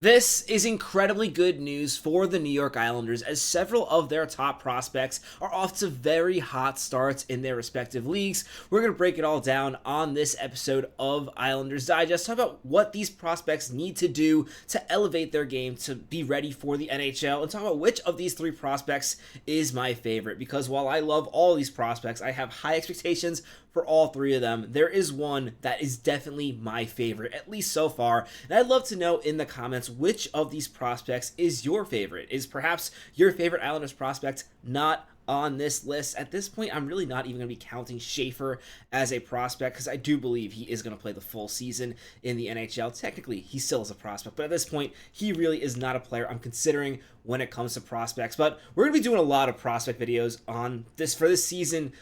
This is incredibly good news for the New York Islanders as several of their top prospects are off to very hot starts in their respective leagues. We're going to break it all down on this episode of Islanders Digest, talk about what these prospects need to do to elevate their game to be ready for the NHL, and talk about which of these three prospects is my favorite, because while I love all these prospects, I have high expectations for all three of them. There is one that is definitely my favorite, at least so far, and I'd love to know in the comments which of these prospects is your favorite. Is perhaps your favorite Islanders prospect not on this list? At this point, I'm really not even going to be counting Schaefer as a prospect, because I do believe he is going to play the full season in the NHL. Technically, he still is a prospect, but at this point, he really is not a player I'm considering when it comes to prospects. But we're going to be doing a lot of prospect videos on this for this season,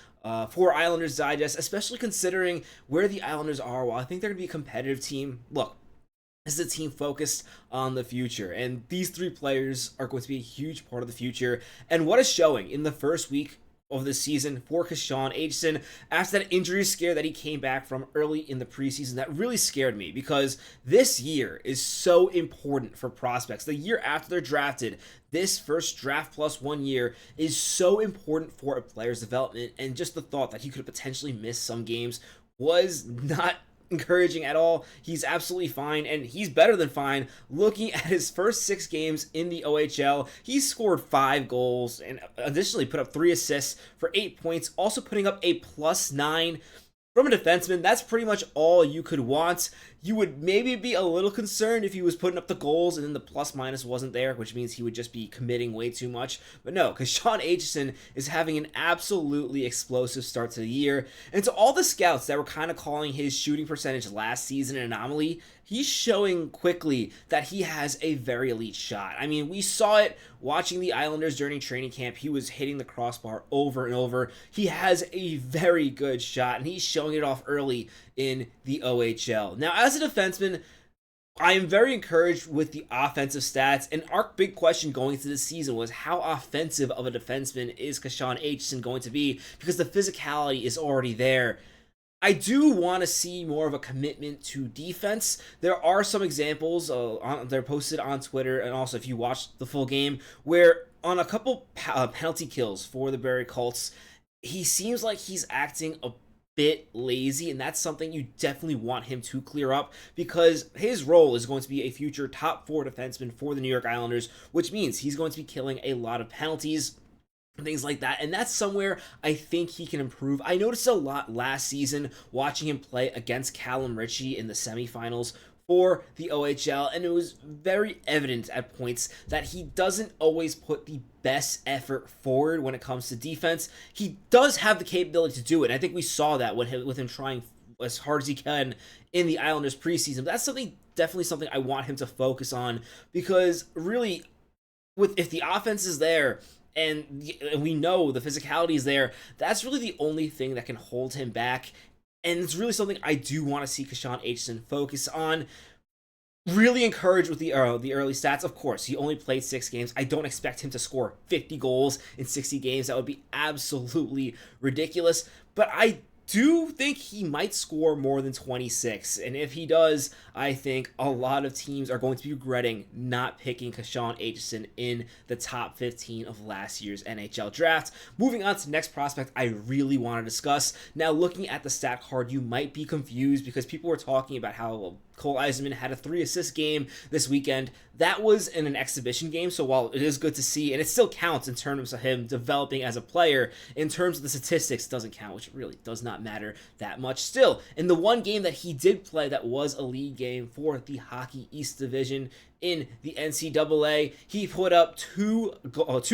for Islanders Digest, especially considering where the Islanders are. While I think they're going to be a competitive team, look, this is a team focused on the future, and these three players are going to be a huge part of the future. And what is showing in the first week of the season for Kashawn Aitcheson after that injury scare that he came back from early in the preseason, that really scared me, because this year is so important for prospects. The year after they're drafted, this first draft plus 1 year is so important for a player's development, and just the thought that he could potentially miss some games was not encouraging at all. He's absolutely fine, and he's better than fine. Looking at his first 6 games in the OHL, he scored 5 goals and additionally put up 3 assists for 8 points, also putting up a +9. From a defenseman, that's pretty much all you could want. You would maybe be a little concerned if he was putting up the goals and then the plus minus wasn't there, which means he would just be committing way too much. But no, Kashawn Aitcheson is having an absolutely explosive start to the year. And to all the scouts that were kind of calling his shooting percentage last season an anomaly, he's showing quickly that he has a very elite shot. I mean, we saw it watching the Islanders during training camp. He was hitting the crossbar over and over. He has a very good shot, and he's showing it off early in the OHL. Now, as a defenseman, I am very encouraged with the offensive stats, and our big question going into this season was how offensive of a defenseman is Kashawn Aitcheson going to be, because the physicality is already there. I do want to see more of a commitment to defense. There are some examples, they're posted on Twitter, and also if you watch the full game, where on a couple penalty kills for the Barrie Colts, he seems like he's acting a bit lazy, and that's something you definitely want him to clear up, because his role is going to be a future top 4 defenseman for the New York Islanders, which means he's going to be killing a lot of penalties, things like that, and that's somewhere I think he can improve. I noticed a lot last season watching him play against Callum Ritchie in the semifinals for the OHL, and it was very evident at points that he doesn't always put the best effort forward when it comes to defense. He does have the capability to do it. I think we saw that with him trying as hard as he can in the Islanders preseason. But that's definitely something I want him to focus on, because really, if the offense is there, and we know the physicality is there, that's really the only thing that can hold him back. And it's really something I do want to see Kashawn Aitcheson focus on. Really encouraged with the early stats. Of course, he only played 6 games. I don't expect him to score 50 goals in 60 games. That would be absolutely ridiculous. But I do think he might score more than 26, and if he does, I think a lot of teams are going to be regretting not picking Kashawn Aitcheson in the top 15 of last year's NHL draft. Moving on to the next prospect I really want to discuss. Now, looking at the stat card, you might be confused, because people were talking about how Cole Eiserman had a 3-assist game this weekend. That was in an exhibition game, so while it is good to see, and it still counts in terms of him developing as a player, in terms of the statistics, it doesn't count, which really does not matter that much. Still, in the one game that he did play that was a league game for the Hockey East Division in the NCAA, he put up two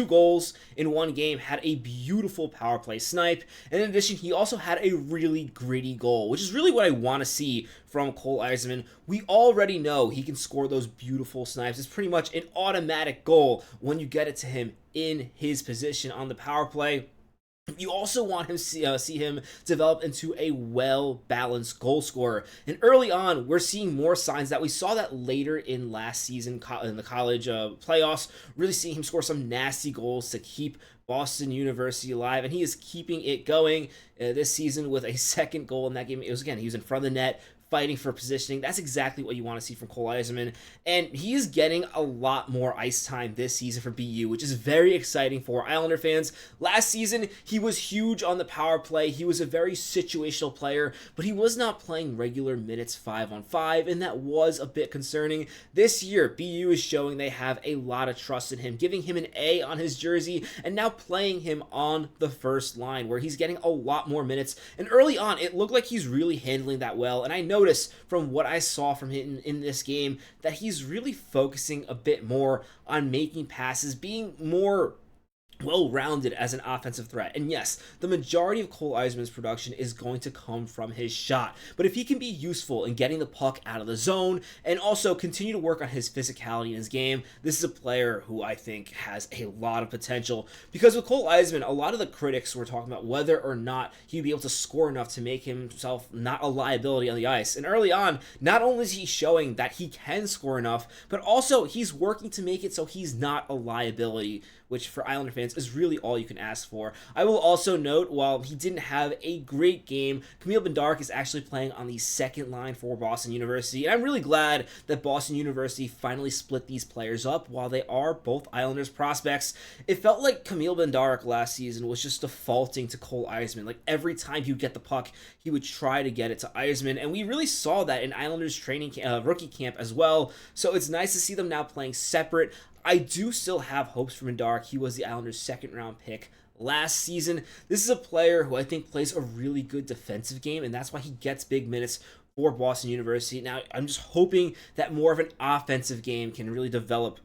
goals in one game, had a beautiful power play snipe, and in addition, he also had a really gritty goal, which is really what I want to see from Cole Eiserman. We already know he can score those beautiful snipes. It's pretty much an automatic goal when you get it to him in his position on the power play. You also want him see him develop into a well-balanced goal scorer. And early on, we're seeing more signs that we saw that later in last season in the college playoffs, really seeing him score some nasty goals to keep Boston University alive, and he is keeping it going this season with a second goal in that game. It was, again, he was in front of the net, fighting for positioning. That's exactly what you want to see from Cole Eiserman, and he is getting a lot more ice time this season for BU, which is very exciting for Islander fans. Last season, he was huge on the power play. He was a very situational player, but he was not playing regular minutes 5-on-5, and that was a bit concerning. This year, BU is showing they have a lot of trust in him, giving him an A on his jersey, and now playing him on the first line, where he's getting a lot more minutes. And early on, it looked like he's really handling that well, and I noticed from what I saw from him in this game that he's really focusing a bit more on making passes, being more well-rounded as an offensive threat. And yes, the majority of Cole Eiserman's production is going to come from his shot, but if he can be useful in getting the puck out of the zone and also continue to work on his physicality in his game, this is a player who I think has a lot of potential. Because with Cole Eiserman, a lot of the critics were talking about whether or not he'd be able to score enough to make himself not a liability on the ice. And early on, not only is he showing that he can score enough, but also he's working to make it so he's not a liability, which for Islander fans is really all you can ask for. I will also note, while he didn't have a great game, Kamil Darche is actually playing on the second line for Boston University, and I'm really glad that Boston University finally split these players up while they are both Islanders prospects. It felt like Kamil Darche last season was just defaulting to Cole Eiserman. Like every time he would get the puck, he would try to get it to Eiserman, and we really saw that in Islanders training rookie camp as well, so it's nice to see them now playing separate. I do still have hopes for Darche. He was the Islanders' second-round pick last season. This is a player who I think plays a really good defensive game, and that's why he gets big minutes for Boston University. Now, I'm just hoping that more of an offensive game can really develop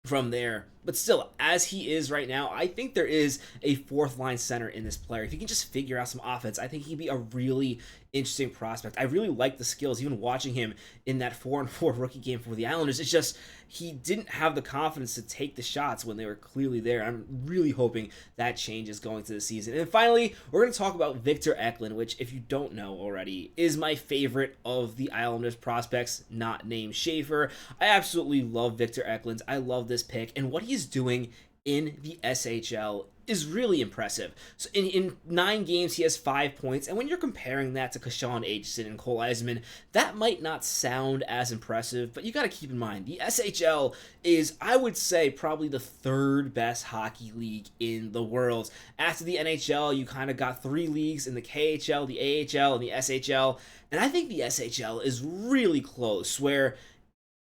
from there. But still, as he is right now, I think there is a fourth-line center in this player. If he can just figure out some offense, I think he'd be a really interesting prospect. I really like the skills, even watching him in that 4-on-4 rookie game for the Islanders. It's just he didn't have the confidence to take the shots when they were clearly there. I'm really hoping that changes going to the season. And finally, we're going to talk about Victor Eklund, which, if you don't know already, is my favorite of the Islanders prospects, not named Schaefer. I absolutely love Victor Eklund. I love this pick, and what he's doing in the SHL is really impressive. So in 9 games, he has 5 points, and when you're comparing that to Kashawn Aitcheson and Cole Eiserman, that might not sound as impressive, but you got to keep in mind, the SHL is, I would say, probably the 3rd best hockey league in the world. After the NHL, you kind of got 3 leagues in the KHL, the AHL, and the SHL, and I think the SHL is really close,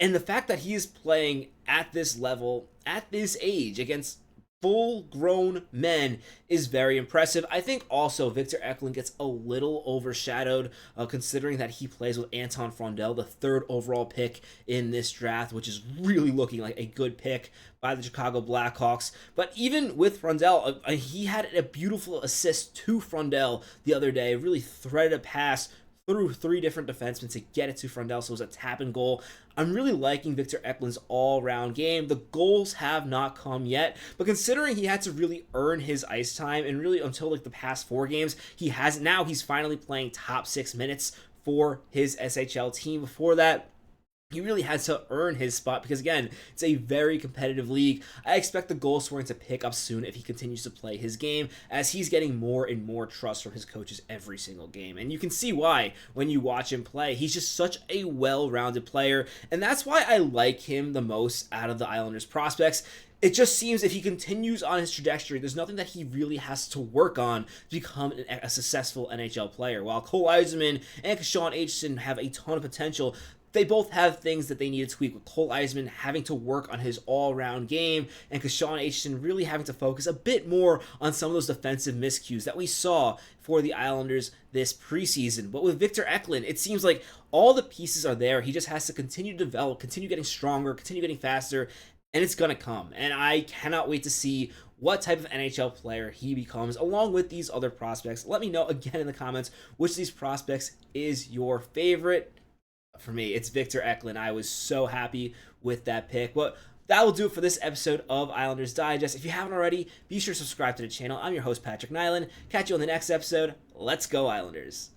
and the fact that he is playing at this level, at this age, against full-grown men is very impressive. I think also Victor Eklund gets a little overshadowed considering that he plays with Anton Frondell, the 3rd overall pick in this draft, which is really looking like a good pick by the Chicago Blackhawks. But even with Frondell, he had a beautiful assist to Frondell the other day, really threaded a pass through 3 different defensemen to get it to Frondell, so it was a tap and goal. I'm really liking Victor Eklund's all-round game. The goals have not come yet, but considering he had to really earn his ice time, and really until like the past 4 games, he hasn't. Now he's finally playing top 6 minutes for his SHL team. Before that, he really had to earn his spot because, again, it's a very competitive league. I expect the goal scoring to pick up soon if he continues to play his game, as he's getting more and more trust from his coaches every single game. And you can see why when you watch him play. He's just such a well-rounded player, and that's why I like him the most out of the Islanders prospects. It just seems if he continues on his trajectory, there's nothing that he really has to work on to become a successful NHL player. While Cole Eiserman and Kashawn Aitcheson have a ton of potential, they both have things that they need to tweak, with Cole Eiserman having to work on his all-round game and Kashawn Aitcheson really having to focus a bit more on some of those defensive miscues that we saw for the Islanders this preseason. But with Victor Eklund, it seems like all the pieces are there. He just has to continue to develop, continue getting stronger, continue getting faster, and it's going to come. And I cannot wait to see what type of NHL player he becomes, along with these other prospects. Let me know again in the comments which of these prospects is your favorite. For me, it's Victor Eklund. I was so happy with that pick. But that will do it for this episode of Islanders Digest. If you haven't already, be sure to subscribe to the channel. I'm your host, Patrick Nilan. Catch you on the next episode. Let's go, Islanders.